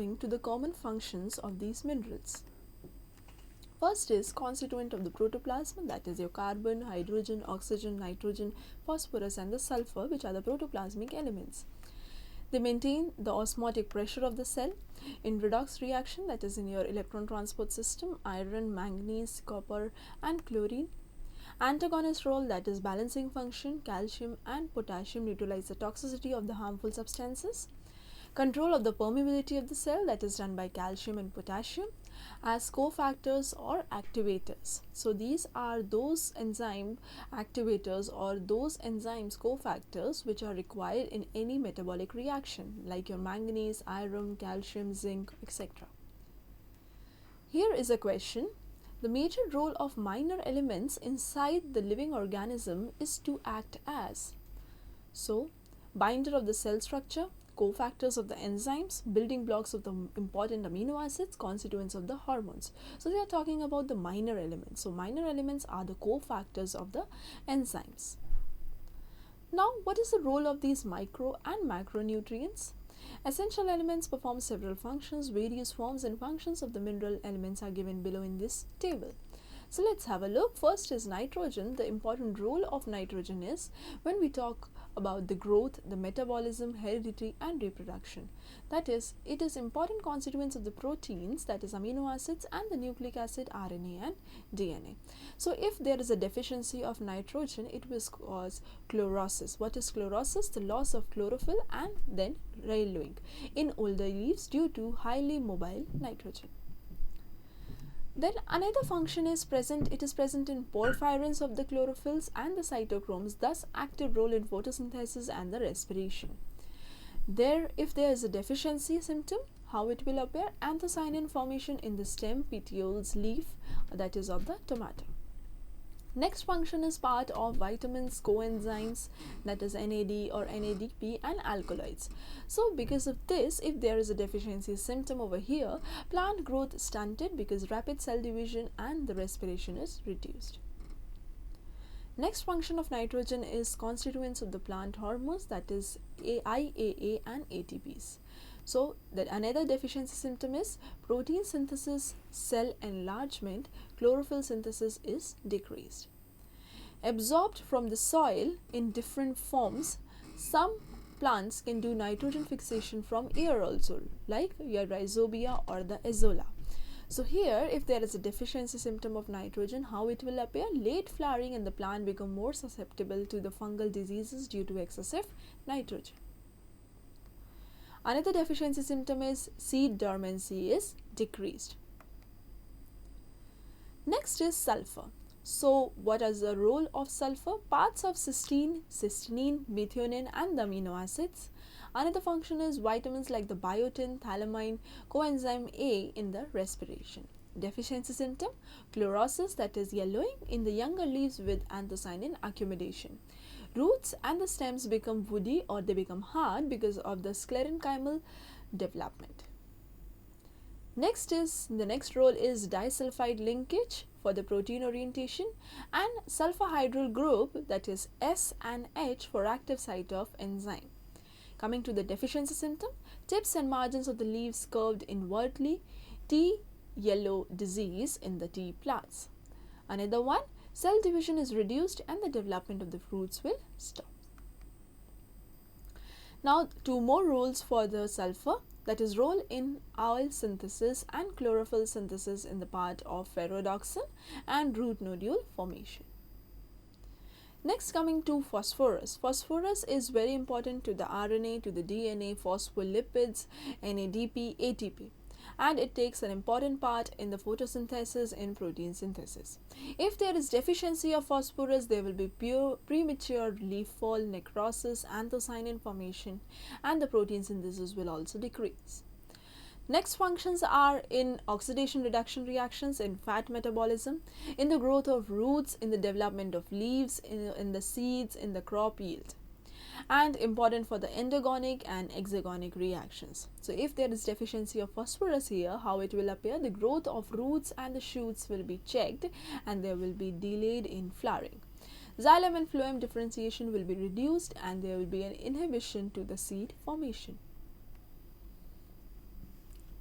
coming to the common functions of these minerals. First is constituent of the protoplasm, that is your carbon, hydrogen, oxygen, nitrogen, phosphorus and the sulfur, which are the protoplasmic elements. They maintain the osmotic pressure of the cell. In redox reaction, that is in your electron transport system, iron, manganese, copper and chlorine. Antagonist role, that is balancing function, calcium and potassium neutralize the toxicity of the harmful substances. Control of the permeability of the cell, that is done by calcium and potassium as cofactors or activators. So these are those enzyme activators or those enzymes cofactors which are required in any metabolic reaction like your manganese, iron, calcium, zinc, etc. Here is a question. The major role of minor elements inside the living organism is to act as, so, binder of the cell structure, cofactors of the enzymes, building blocks of the important amino acids, constituents of the hormones. So they are talking about the minor elements. So minor elements are the cofactors of the enzymes. Now, what is the role of these micro and macronutrients? Essential elements perform several functions. Various forms and functions of the mineral elements are given below in this table. So let's have a look. First is nitrogen. The important role of nitrogen is when we talk about the growth, the metabolism, heredity and reproduction. That is, it is important constituents of the proteins, that is amino acids and the nucleic acid, RNA and DNA. So if there is a deficiency of nitrogen, it will cause chlorosis. What is chlorosis? The loss of chlorophyll and then yellowing in older leaves due to highly mobile nitrogen. Then another function is present. It is present in porphyrins of the chlorophylls and the cytochromes, thus active role in photosynthesis and the respiration. If there is a deficiency symptom, how it will appear? Anthocyanin formation in the stem, petioles, leaf, that is of the tomato. Next function is part of vitamins, coenzymes, that is NAD or NADP and alkaloids. So because of this, if there is a deficiency symptom over here, plant growth is stunted because rapid cell division and the respiration is reduced. Next function of nitrogen is constituents of the plant hormones, that is IAA and ATPs. So that another deficiency symptom is protein synthesis, cell enlargement, chlorophyll synthesis is decreased. Absorbed from the soil in different forms, some plants can do nitrogen fixation from air also, like your rhizobia or the azolla. So here, if there is a deficiency symptom of nitrogen, how it will appear? Late flowering and the plant become more susceptible to the fungal diseases due to excessive nitrogen. Another deficiency symptom is seed dormancy is decreased. Next is sulfur. So what is the role of sulfur? Parts of cysteine, cysteine, methionine and the amino acids. Another function is vitamins like the biotin, thiamine, coenzyme A in the respiration. Deficiency symptom, chlorosis, that is yellowing in the younger leaves with anthocyanin accumulation. Roots and the stems become woody or they become hard because of the sclerenchymal development. The next role is disulfide linkage for the protein orientation and sulfur-hydryl group, that is S and H for active site of enzyme. Coming to the deficiency symptom, tips and margins of the leaves curved inwardly, tea yellow disease in the tea plants. Another one, cell division is reduced and the development of the fruits will stop. Now, two more roles for the sulfur, that is role in oil synthesis and chlorophyll synthesis in the part of ferredoxin and root nodule formation. Next, coming to phosphorus. Phosphorus is very important to the RNA, to the DNA, phospholipids, NADP, ATP. And it takes an important part in the photosynthesis in protein synthesis. If there is deficiency of phosphorus, there will be premature leaf fall, necrosis, anthocyanin formation, and the protein synthesis will also decrease. Next functions are in oxidation reduction reactions, in fat metabolism, in the growth of roots, in the development of leaves, in the seeds, in the crop yield, and important for the endogonic and exogonic reactions. So if there is deficiency of phosphorus here, how it will appear? The growth of roots and the shoots will be checked and there will be delayed in flowering. Xylem and phloem differentiation will be reduced and there will be an inhibition to the seed formation.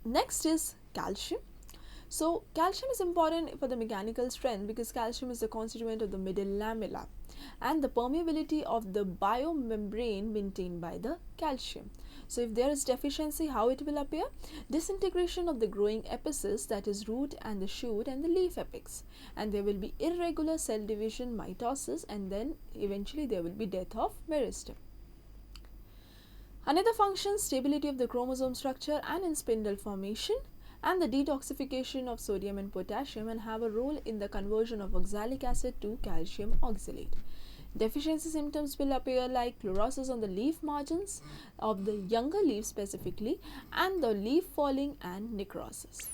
Next is calcium. So calcium is important for the mechanical strength because calcium is the constituent of the middle lamella and the permeability of the biomembrane maintained by the calcium. So if there is deficiency, how it will appear? Disintegration of the growing apices, that is root and the shoot and the leaf apex, and there will be irregular cell division, mitosis, and then eventually there will be death of meristem. Another function, stability of the chromosome structure and in spindle formation, and the detoxification of sodium and potassium, and have a role in the conversion of oxalic acid to calcium oxalate. Deficiency symptoms will appear like chlorosis on the leaf margins of the younger leaves specifically, and the leaf falling and necrosis.